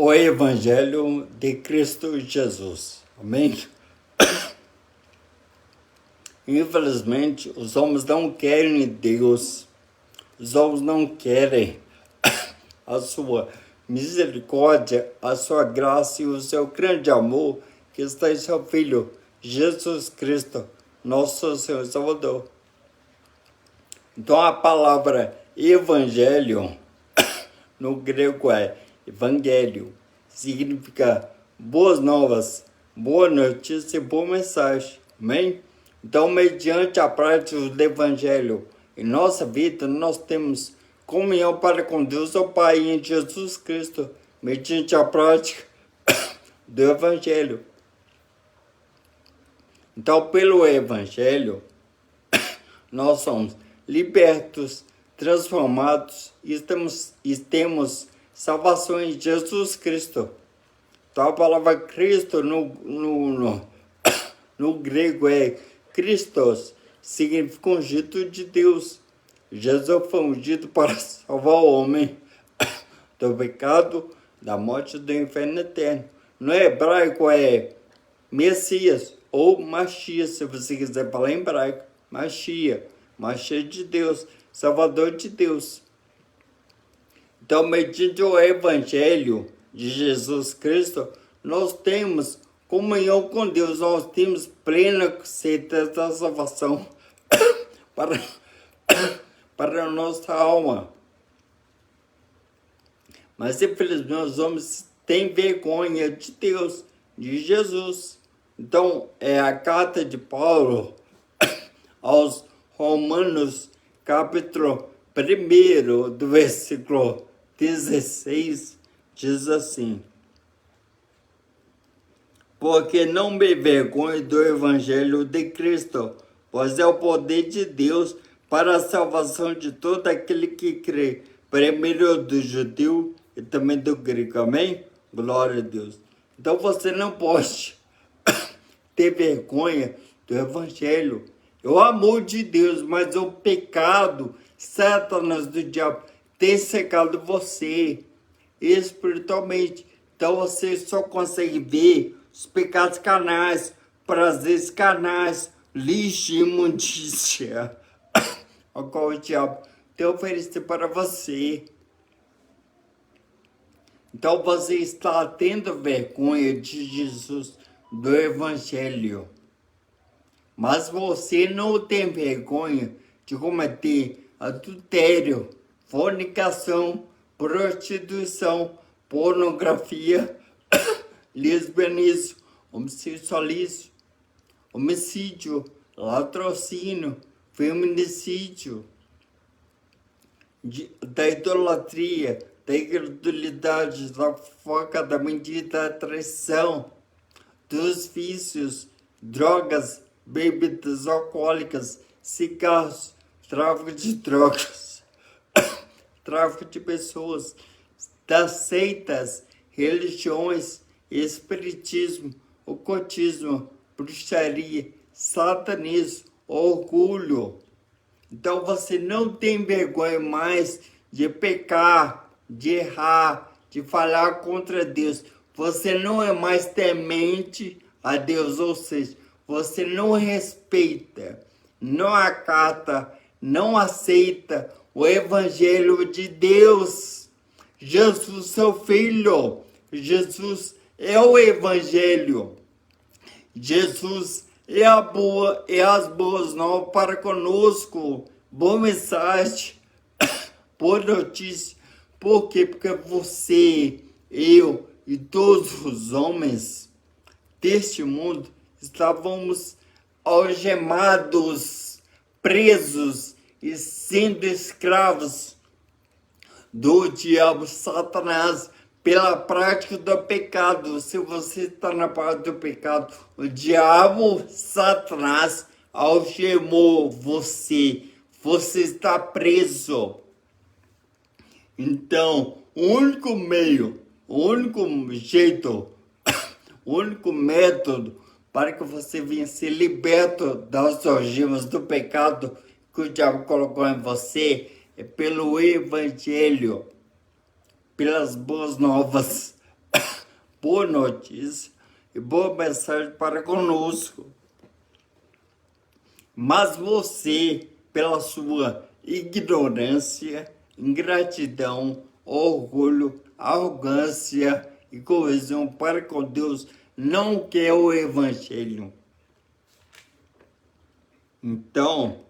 o Evangelho de Cristo Jesus. Amém? Infelizmente, os homens não querem Deus. Os homens não querem a sua misericórdia, a sua graça e o seu grande amor que está em seu Filho, Jesus Cristo, nosso Senhor e Salvador. Então a palavra Evangelho, no grego é Evangelho, significa boas novas, boa notícia e boa mensagem. Amém? Então, mediante a prática do Evangelho em nossa vida, nós temos comunhão para com Deus, o Pai, em Jesus Cristo, mediante a prática do Evangelho. Então, pelo Evangelho, nós somos libertos, transformados e temos salvação em Jesus Cristo. Então, a palavra Cristo no grego é Christos, significa ungido de Deus. Jesus foi ungido para salvar o homem do pecado, da morte e do inferno eterno. No hebraico é Messias ou Mashiach, se você quiser falar em hebraico. Mashiach de Deus, Salvador de Deus. Então, mediante o Evangelho de Jesus Cristo, nós temos comunhão com Deus, nós temos plena certeza da salvação para a nossa alma. Mas, infelizmente, os homens têm vergonha de Deus, de Jesus. Então, é a carta de Paulo aos Romanos, capítulo 1, do versículo 16, diz assim: porque não me envergonho do Evangelho de Cristo, pois é o poder de Deus para a salvação de todo aquele que crê, primeiro do judeu e também do grego. Amém? Glória a Deus. Então você não pode ter vergonha do Evangelho. É o amor de Deus, mas o pecado, Satanás do diabo, tem secado você espiritualmente. Então você só consegue ver os pecados carnais, prazeres carnais, lixo e imundícia, ao qual o diabo tem oferecido para você. Então você está tendo vergonha de Jesus, do Evangelho. Mas você não tem vergonha de cometer adultério, fornicação, prostituição, pornografia, lesbianismo, homossexualismo, homicídio, latrocínio, feminicídio, da idolatria, da incredulidade, da fofoca, da mentira, da traição, dos vícios, drogas, bebidas alcoólicas, cigarros, tráfico de drogas, tráfico de pessoas, das seitas, religiões, espiritismo, ocultismo, bruxaria, satanismo, orgulho. Então você não tem vergonha mais de pecar, de errar, de falar contra Deus. Você não é mais temente a Deus, ou seja, você não respeita, não acata, não aceita o Evangelho de Deus. Jesus, seu Filho, Jesus é o Evangelho. Jesus é as boas novas para conosco. Boa mensagem, boa notícia. Por quê? Porque você, eu e todos os homens deste mundo estávamos algemados, presos e sendo escravos do diabo, Satanás, pela prática do pecado. Se você está na parte do pecado, o diabo, Satanás, algemou você. Você está preso. Então, o único meio, o único jeito, o único método para que você venha ser liberto das algemas do pecado que o diabo colocou em você é pelo Evangelho, pelas boas novas. boa notícia e boa mensagem para conosco. Mas você, pela sua ignorância, ingratidão, orgulho, arrogância e coesão para com Deus, não quer o Evangelho. Então,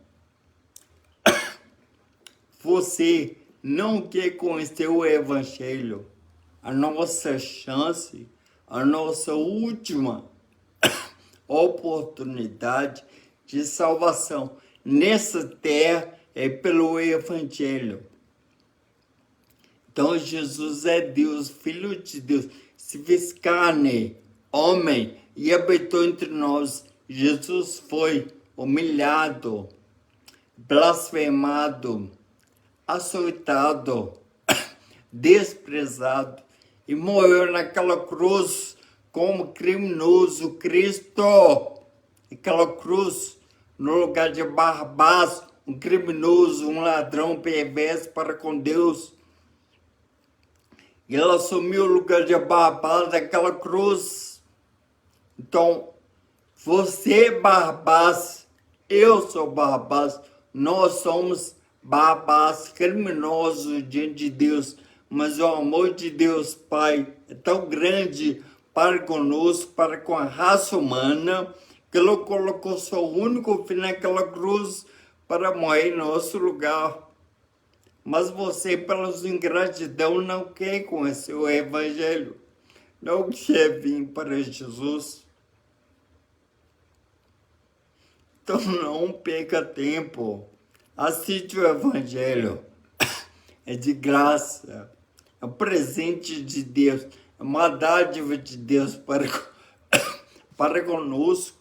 você não quer conhecer o Evangelho. A nossa chance, a nossa última oportunidade de salvação nessa terra é pelo Evangelho. Então, Jesus é Deus, Filho de Deus, se fez carne, homem, e habitou entre nós. Jesus foi humilhado, blasfemado, açoitado, desprezado e morreu naquela cruz como criminoso. Cristo, aquela cruz no lugar de Barrabás, um criminoso, um ladrão perverso para com Deus. Ele assumiu o lugar de Barrabás naquela cruz. Então, você é Barrabás, eu sou Barrabás, nós somos Barrabás, criminosos diante de Deus, mas o amor de Deus Pai é tão grande para conosco, para com a raça humana, que Ele colocou seu único filho naquela cruz para morrer em nosso lugar. Mas você, pela sua ingratidão, não quer conhecer o Evangelho, não quer vir para Jesus. Então não perca tempo, assiste o Evangelho, é de graça, é um presente de Deus, é uma dádiva de Deus para conosco.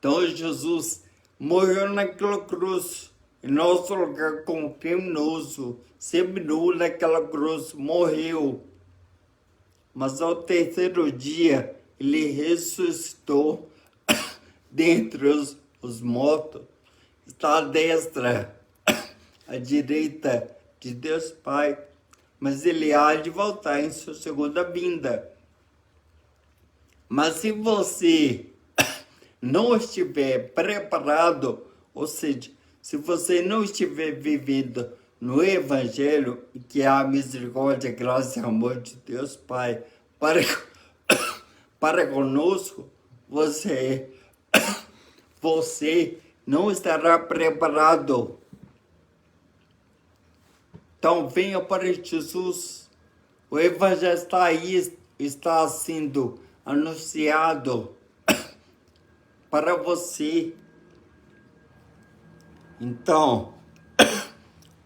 Então Jesus morreu naquela cruz, em nosso lugar como criminoso, seminu naquela cruz, morreu. Mas ao terceiro dia ele ressuscitou dentre os mortos, está à destra, à direita de Deus Pai, mas ele há de voltar em sua segunda vinda. Mas se você não estiver preparado, ou seja, se você não estiver vivendo no Evangelho, que é a misericórdia, graça e amor de Deus Pai para conosco, você não estará preparado. Então venha para Jesus. O Evangelho está aí, está sendo anunciado para você. Então,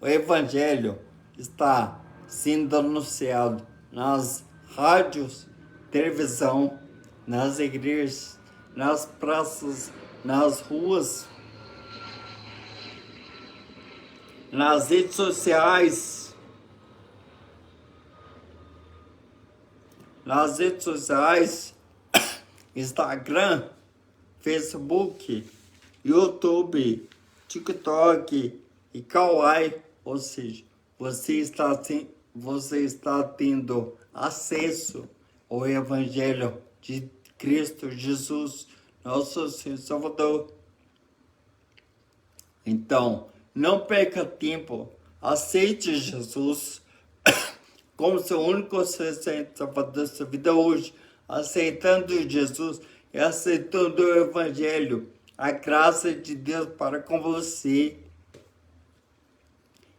o Evangelho está sendo anunciado nas rádios, televisão, nas igrejas, nas praças, nas ruas, nas redes sociais, Instagram, Facebook, YouTube, TikTok e Kawaii, ou seja, você está tendo acesso ao Evangelho de Cristo Jesus, nosso Senhor Salvador. Então, não perca tempo, aceite Jesus como seu único Salvador da sua vida hoje, aceitando Jesus e aceitando o Evangelho, a graça de Deus para com você.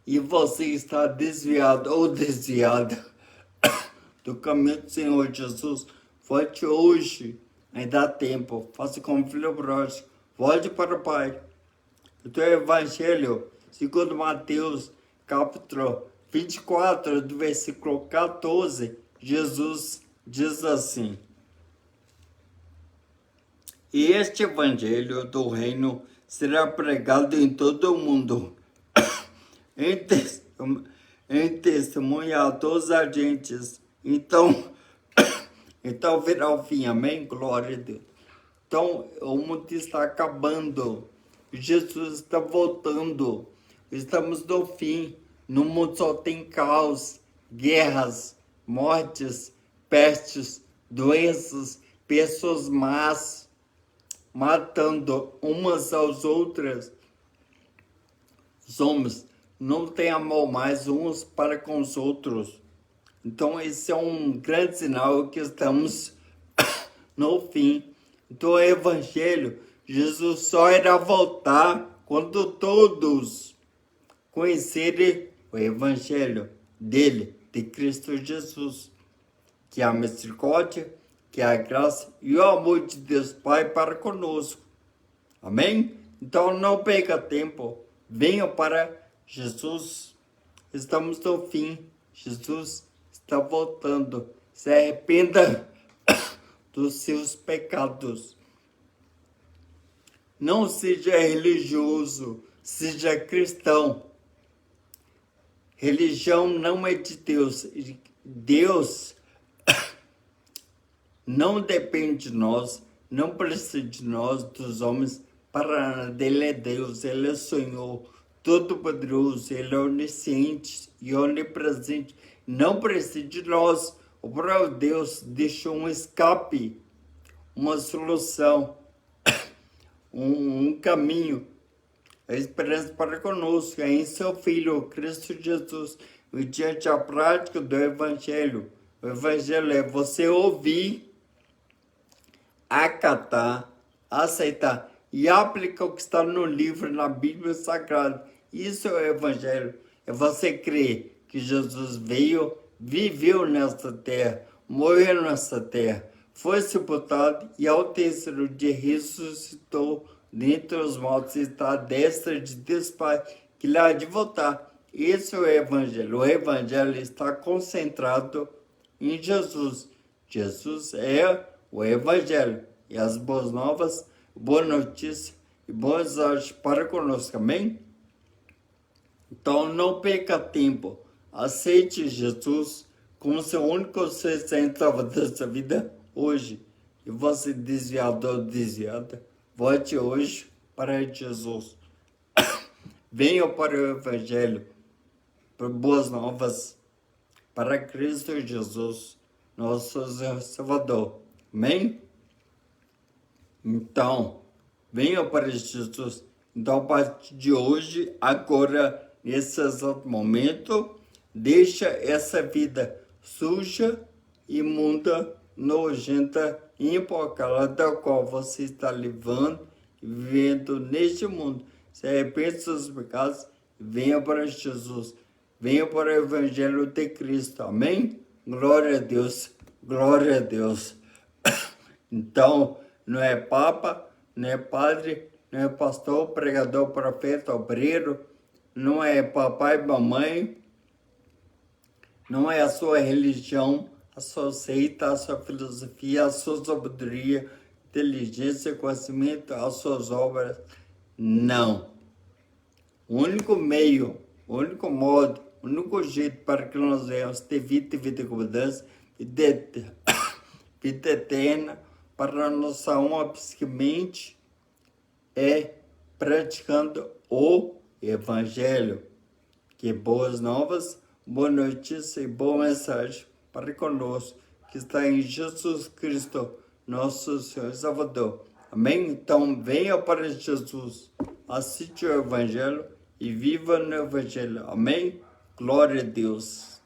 E você está desviado ou desviada do caminho do Senhor Jesus, volte hoje, ainda há tempo, faça como filho pródigo, volte para o Pai. O teu Evangelho, segundo Mateus, capítulo 24, do versículo 14, Jesus diz assim: e este Evangelho do Reino será pregado em todo o mundo, em testemunha a todos os agentes. Então virá o fim, amém? Glória a Deus. Então, o mundo está acabando, Jesus está voltando, estamos no fim, no mundo só tem caos, guerras, mortes, pestes, doenças, pessoas más, matando umas às outras. Os homens não têm amor mais uns para com os outros. Então, esse é um grande sinal que estamos no fim. Então, o Evangelho, Jesus só irá voltar quando todos conhecerem o Evangelho dele, de Cristo Jesus, que é a misericórdia, que é a graça e o amor de Deus Pai para conosco. Amém? Então, não perca tempo. Venham para Jesus. Estamos no fim. Jesus está voltando. Se arrependa dos seus pecados. Não seja religioso, seja cristão. Religião não é de Deus. Deus não depende de nós, não precisa de nós, dos homens, para nada. Ele é Deus, Ele é Senhor, Todo-Poderoso, Ele é onisciente e onipresente. Não precisa de nós. O próprio Deus deixou um escape, uma solução, um caminho, a esperança para conosco, é em seu Filho, Cristo Jesus, mediante a prática do Evangelho. O Evangelho é você ouvir, acatar, aceitar e aplicar o que está no livro, na Bíblia Sagrada. Isso é o Evangelho. É você crer que Jesus veio, viveu nesta terra, morreu nesta terra, foi sepultado e ao terceiro dia ressuscitou dentre os mortos e está à destra de Deus Pai, que lhe há de voltar. Esse é o Evangelho. O Evangelho está concentrado em Jesus. Jesus é o Evangelho e as boas novas, boa notícia e boas artes para conosco. Amém? Então não perca tempo. Aceite Jesus como seu único centavo dessa vida hoje. E você desviado ou desviada, volte hoje para Jesus. Venha para o Evangelho, para boas novas, para Cristo Jesus, nosso Salvador. Amém? Então, venha para Jesus. Então, a partir de hoje, agora, nesse exato momento, deixa essa vida suja, imunda, nojenta e empolgada da qual você está levando e vivendo neste mundo. Se arrepende dos seus pecados, venha para Jesus. Venha para o Evangelho de Cristo. Amém? Glória a Deus. Glória a Deus. Então, não é papa, não é padre, não é pastor, pregador, profeta, obreiro, não é papai, mamãe, não é a sua religião, a sua seita, a sua filosofia, a sua sabedoria, inteligência, conhecimento, as suas obras. Não. O único meio, o único modo, o único jeito para que nós venhamos ter vida com mudança, vida eterna, para a nossa alma, psiquemente, é praticando o Evangelho, que é boas novas, boa notícia e boa mensagem para conosco, que está em Jesus Cristo, nosso Senhor e Salvador. Amém? Então, venha para Jesus, assiste o Evangelho e viva no Evangelho. Amém? Glória a Deus.